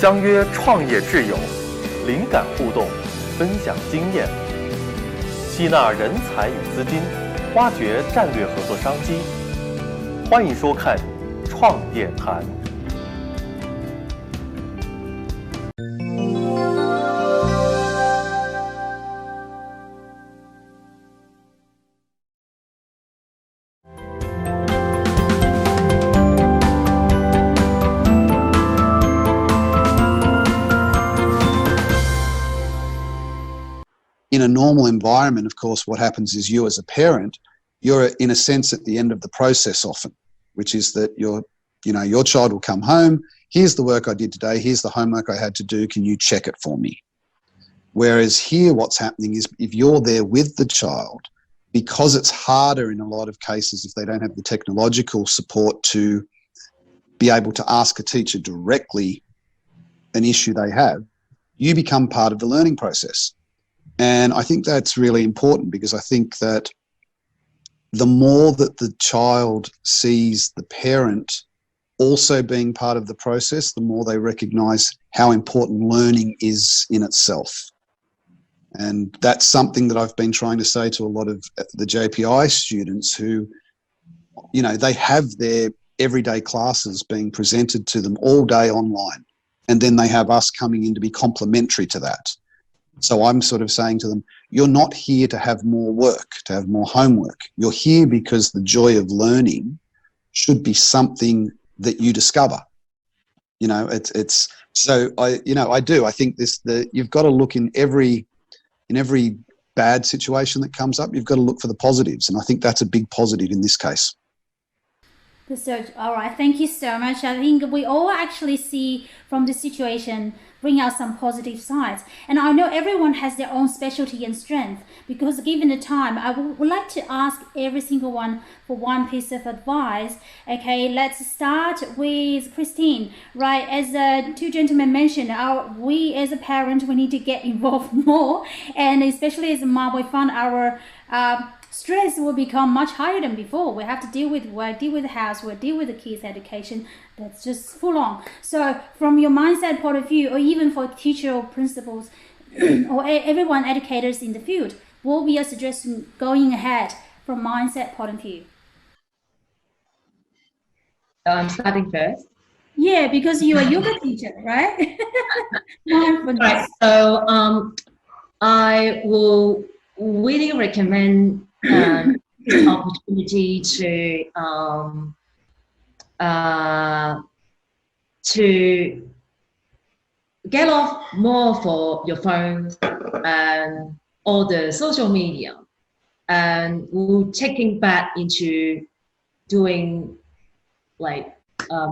相约创业智友，灵感互动，分享经验，吸纳人才与资金，挖掘战略合作商机。欢迎收看《创业谈》。In a normal environment, of course, what happens is you as a parent, you're in a sense at the end of the process often, which is that your child will come home, here's the work I did today, here's the homework I had to do, can you check it for me? Whereas here what's happening is if you're there with the child, because it's harder in a lot of cases if they don't have the technological support to be able to ask a teacher directly an issue they have, you become part of the learning process. And I think that's really important because I think that the more that the child sees the parent also being part of the process, the more they recognise how important learning is in itself. And that's something that I've been trying to say to a lot of the JPI students who, they have their everyday classes being presented to them all day online. And then they have us coming in to be complementary to that. So I'm sort of saying to them, you're not here to have more work, to have more homework. You're here because the joy of learning should be something that you discover. It's so I do. I think you've got to look in every bad situation that comes up, you've got to look for the positives. And I think that's a big positive in this case. So, all right, thank you so much. I think we all actually see from the situation, bring out some positive sides. And I know everyone has their own specialty and strength, because given the time, I would like to ask every single one for one piece of advice. Okay, let's start with Christine. Right, as the two gentlemen mentioned, we as a parent, we need to get involved more. And especially as a mom, we found our stress will become much higher than before. We have to deal with work, deal with the housework, deal with the kids' education. That's just full on. So from your mindset point of view, or even for teacher or principals, or everyone educators in the field, what will be your suggestion going ahead from mindset point of view? I'm starting first. Yeah, because you're a yoga teacher, right? Right. So I will really recommend this opportunity to get off more for your phone and all the social media, and we're taking back into doing like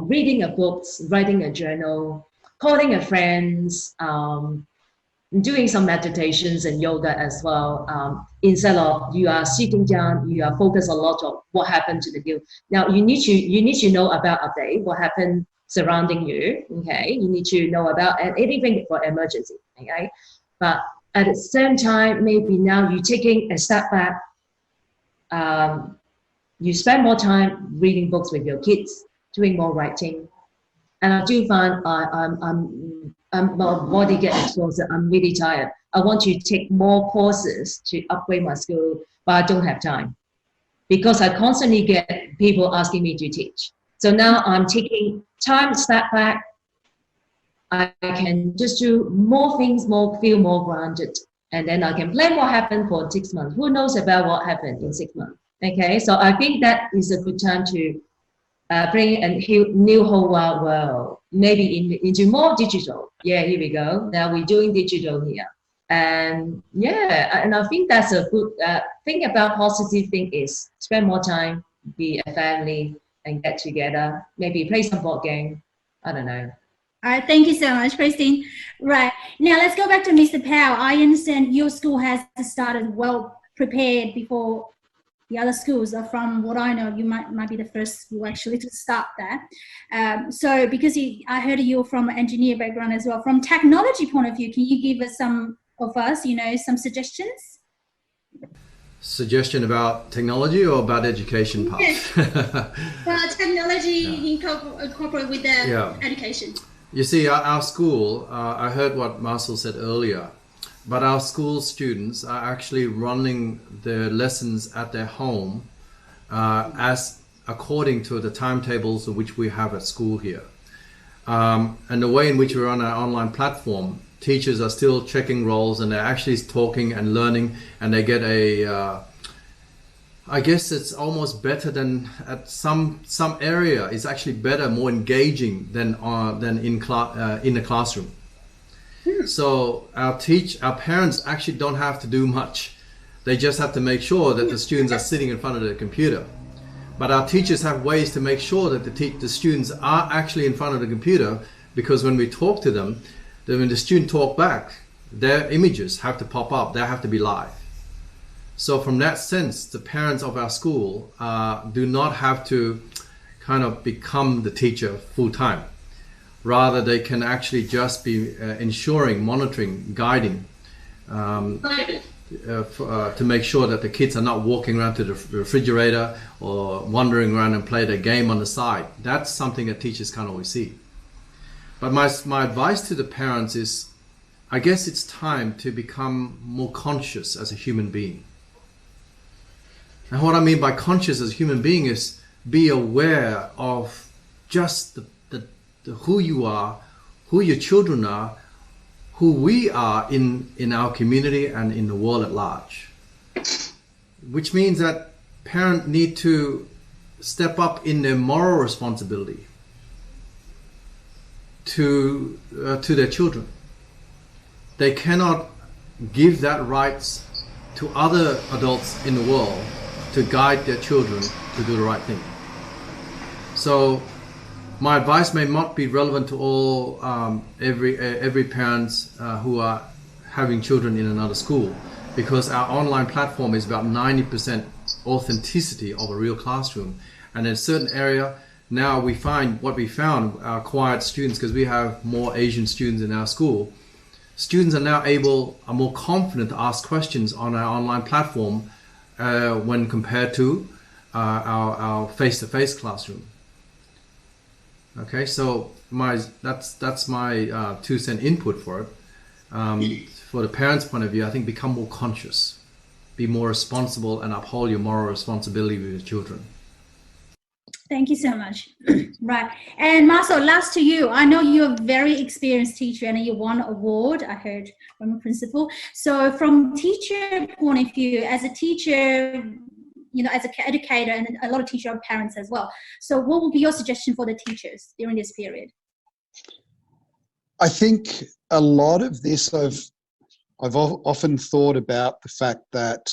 reading a book, writing a journal, calling a friends, doing some meditations and yoga as well. Instead of you are sitting down, you are focused a lot on what happened to the deal. Now you need to know about update, what happened surrounding you. Okay, you need to know about anything for emergency. Okay, but at the same time, maybe now you're taking a step back. You spend more time reading books with your kids, doing more writing, and I do find my body gets exhausted. I'm really tired. I want to take more courses to upgrade my skill, but I don't have time because I constantly get people asking me to teach. So now I'm taking time, step back. I can just do more things, feel more grounded, and then I can plan what happened for 6 months. Who knows about what happened in 6 months? Okay, so I think that is a good time to bring a new whole wide world, maybe into more digital. Yeah, here we go. Now we're doing digital here. And yeah, and I think that's a good thing about positive thing is spend more time, be a family and get together, maybe play some board game. I don't know. All right, thank you so much, Christine. Right, now let's go back to Mr. Powell. I understand your school has started well prepared before the other schools. From what I know, you might be the first school actually to start that. So because I heard you're from an engineer background as well, from technology point of view, can you give us some suggestions? Suggestion about technology or about education part? Yes. Technology incorporate with the education. You see, our school, I heard what Marcel said earlier, but our school students are actually running their lessons at their home as according to the timetables which we have at school here. And the way in which we run our online platform, teachers are still checking roles and they're actually talking and learning, and they get a I guess it's almost better than at some area. It's actually better, more engaging than in the classroom. So our parents actually don't have to do much. They just have to make sure that the students are sitting in front of the computer. But our teachers have ways to make sure that the students are actually in front of the computer, because when we talk to them, then when the student talk back, their images have to pop up. They have to be live. So from that sense, the parents of our school do not have to kind of become the teacher full time. Rather, they can actually just be ensuring, monitoring, guiding to make sure that the kids are not walking around to the refrigerator or wandering around and play their game on the side. That's something that teachers can't always see. But my advice to the parents is, I guess it's time to become more conscious as a human being. And what I mean by conscious as a human being is be aware of just the who you are, who your children are, who we are in our community and in the world at large. Which means that parents need to step up in their moral responsibility to their children. They cannot give that rights to other adults in the world to guide their children to do the right thing. So my advice may not be relevant to all every parents who are having children in another school, because our online platform is about 90% authenticity of a real classroom. And in a certain area, now we found our quiet students, because we have more Asian students in our school. Students are now are more confident to ask questions on our online platform when compared to our face-to-face classroom. Okay, so that's my 2 cent input for it. For the parents' point of view, I think become more conscious, be more responsible, and uphold your moral responsibility with your children. Thank you so much. Right. And Marcel, last to you. I know you're a very experienced teacher and you won an award, I heard from a principal. So from teacher point of view, as a teacher, you know, as an educator, and a lot of teachers are parents as well. So what would be your suggestion for the teachers during this period? I think a lot of this I've often thought about the fact that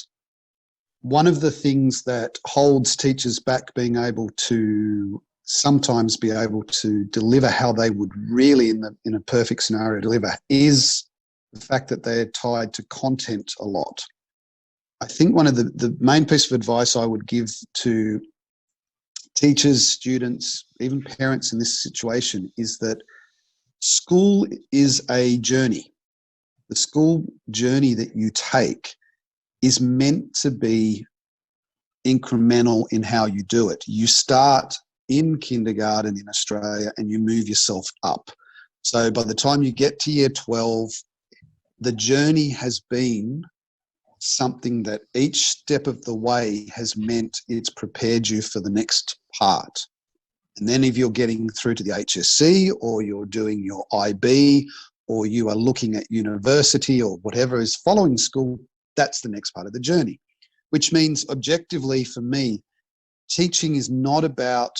one of the things that holds teachers back being able to sometimes be able to deliver how they would really in a perfect scenario deliver is the fact that they're tied to content a lot. I think one of the main piece of advice I would give to teachers, students, even parents in this situation is that school is a journey. The school journey that you take is meant to be incremental in how you do it. You start in kindergarten in Australia and you move yourself up. So by the time you get to year 12, the journey has been something that each step of the way has meant it's prepared you for the next part. And then if you're getting through to the HSC, or you're doing your IB, or you are looking at university or whatever is following school, that's the next part of the journey. Which means objectively for me, teaching is not about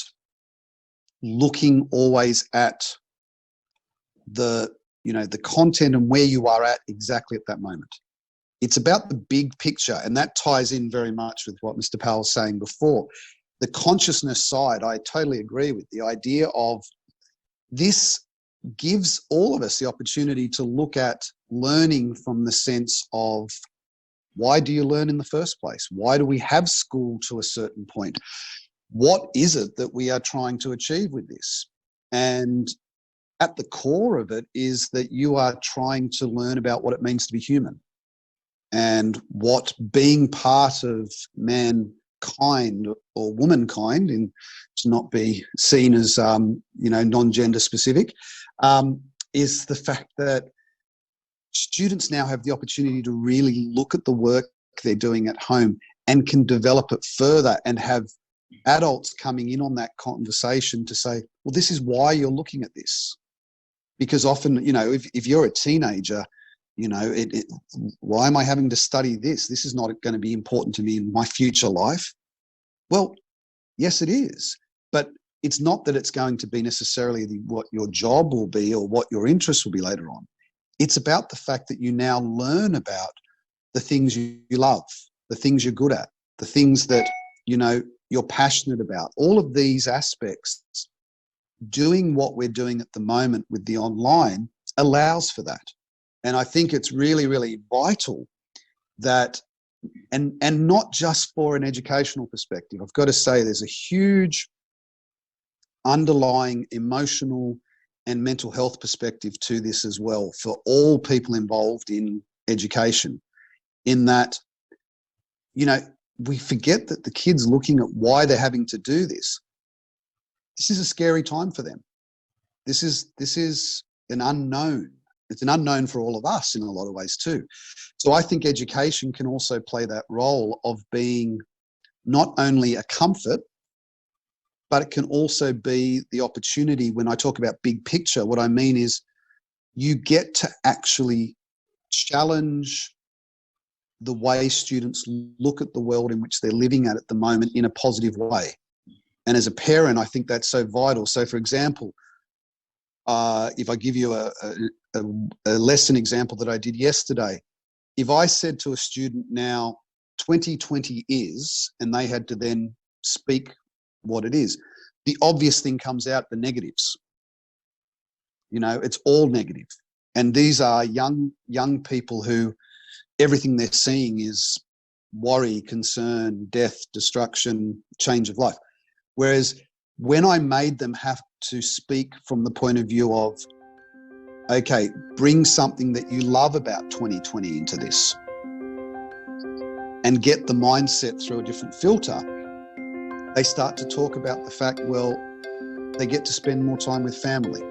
looking always at the content and where you are at exactly at that moment. It's about the big picture, and that ties in very much with what Mr. Powell was saying before. The consciousness side, I totally agree with. The idea of this gives all of us the opportunity to look at learning from the sense of, why do you learn in the first place? Why do we have school to a certain point? What is it that we are trying to achieve with this? And at the core of it is that you are trying to learn about what it means to be human, and what being part of man kind or womankind, and to not be seen as non-gender specific, is the fact that students now have the opportunity to really look at the work they're doing at home and can develop it further, and have adults coming in on that conversation to say, well, this is why you're looking at this. Because often, if you're a teenager, why am I having to study this? This is not going to be important to me in my future life. Well, yes, it is. But it's not that it's going to be necessarily what your job will be or what your interests will be later on. It's about the fact that you now learn about the things you love, the things you're good at, the things that, you're passionate about. All of these aspects, doing what we're doing at the moment with the online allows for that. And I think it's really, really vital that, and not just for an educational perspective. I've got to say there's a huge underlying emotional and mental health perspective to this as well, for all people involved in education, in that, we forget that the kids looking at why they're having to do this is a scary time for them. This is an unknown. It's an unknown for all of us in a lot of ways too. So I think education can also play that role of being not only a comfort, but it can also be the opportunity. When I talk about big picture, what I mean is you get to actually challenge the way students look at the world in which they're living at the moment in a positive way. And as a parent, I think that's so vital. So for example, if I give you a lesson example that I did yesterday, if I said to a student now, 2020 is, and they had to then speak what it is, the obvious thing comes out, the negatives. It's all negative. And these are young people who everything they're seeing is worry, concern, death, destruction, change of life. Whereas when I made them have to speak from the point of view of, okay, bring something that you love about 2020 into this and get the mindset through a different filter, they start to talk about the fact, well, they get to spend more time with family.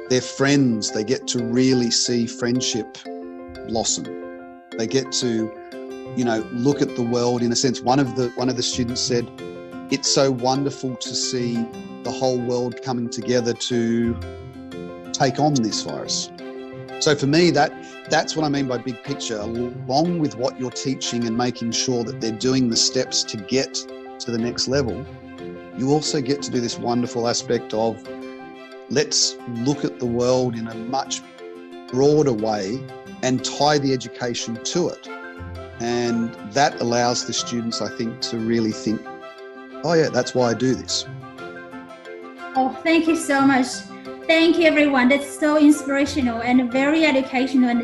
Their friends, they get to really see friendship blossom. They get to, look at the world in a sense. One of the students said, it's so wonderful to see the whole world coming together to take on this virus. So for me, that's what I mean by big picture. Along with what you're teaching and making sure that they're doing the steps to get to the next level, you also get to do this wonderful aspect of, let's look at the world in a much broader way and tie the education to it. And that allows the students, I think, to really think, oh yeah, that's why I do this. Oh, thank you so much. Thank you, everyone. That's so inspirational and very educational, and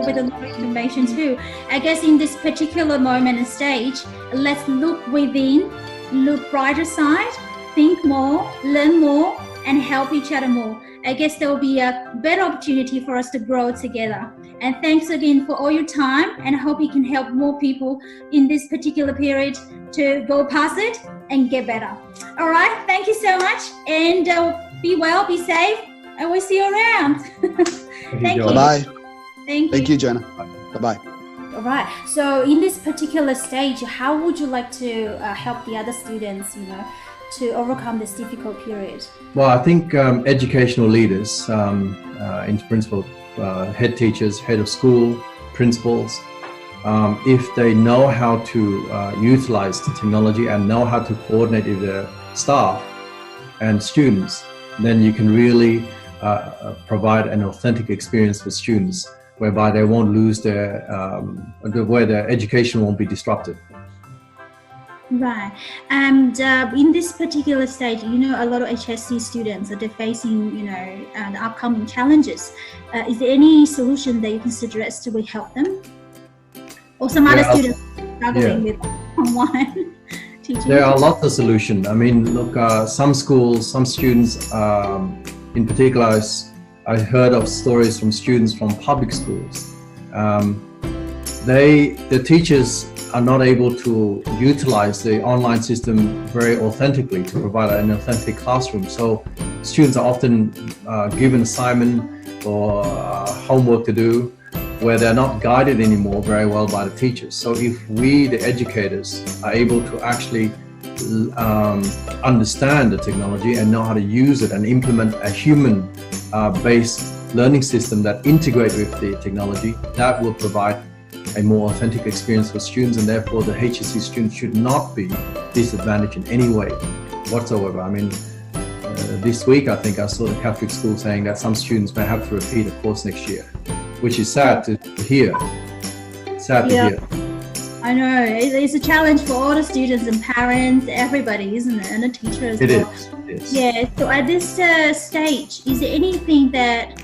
with a lot of information too. I guess in this particular moment and stage, let's look within, look brighter side, think more, learn more, and help each other more. I guess there will be a better opportunity for us to grow together. And thanks again for all your time, and I hope you can help more people in this particular period to go past it and get better. All right, thank you so much, and be well, be safe, and we'll see you around. Thank you. Bye-bye. Thank you, Jonah. Bye-bye. All right, so in this particular stage, how would you like to help the other students, to overcome this difficult period? Well, I think educational leaders, in principle, head teachers, head of school, principals, if they know how to utilize the technology and know how to coordinate with their staff and students, then you can really provide an authentic experience for students, whereby they won't lose where their education won't be disrupted. Right, and in this particular stage, a lot of HSC students are facing, the upcoming challenges. Is there any solution that you can suggest to help them, or some other students struggling with online teaching? There are lots of solutions. I mean, look, some schools, some students, in particular, I heard of stories from students from public schools. The teachers are not able to utilize the online system very authentically to provide an authentic classroom. So students are often given assignment or homework to do where they're not guided anymore very well by the teachers. So if we, the educators, are able to actually understand the technology and know how to use it and implement a human-based learning system that integrates with the technology, that will provide a more authentic experience for students, and therefore the HSC students should not be disadvantaged in any way whatsoever. I mean, this week I think I saw the Catholic school saying that some students may have to repeat a course next year, which is sad to hear. Sad to hear. I know, it's a challenge for all the students and parents, everybody, isn't it? And the teachers as well. It is. Yeah, so at this stage, is there anything that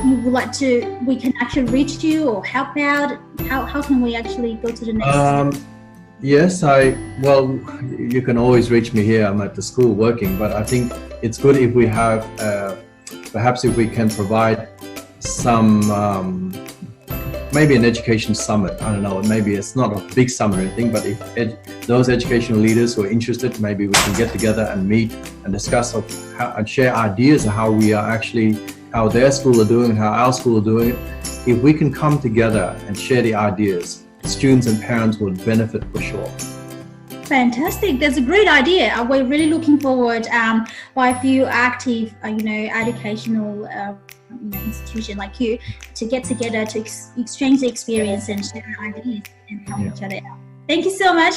you would like to, we can actually reach you or help out? How can we actually go to the next? Yes, well, you can always reach me here. I'm at the school working, but I think it's good if we have, perhaps if we can provide some, maybe an education summit. I don't know, maybe it's not a big summit or anything, but if those educational leaders who are interested, maybe we can get together and meet and discuss and share ideas of how we are actually, how their school are doing and how our school are doing it. If we can come together and share the ideas, students and parents will benefit for sure. Fantastic, that's a great idea. We're really looking forward by a few active, educational institution like you to get together to exchange the experience and share ideas and help each other out. Thank you so much.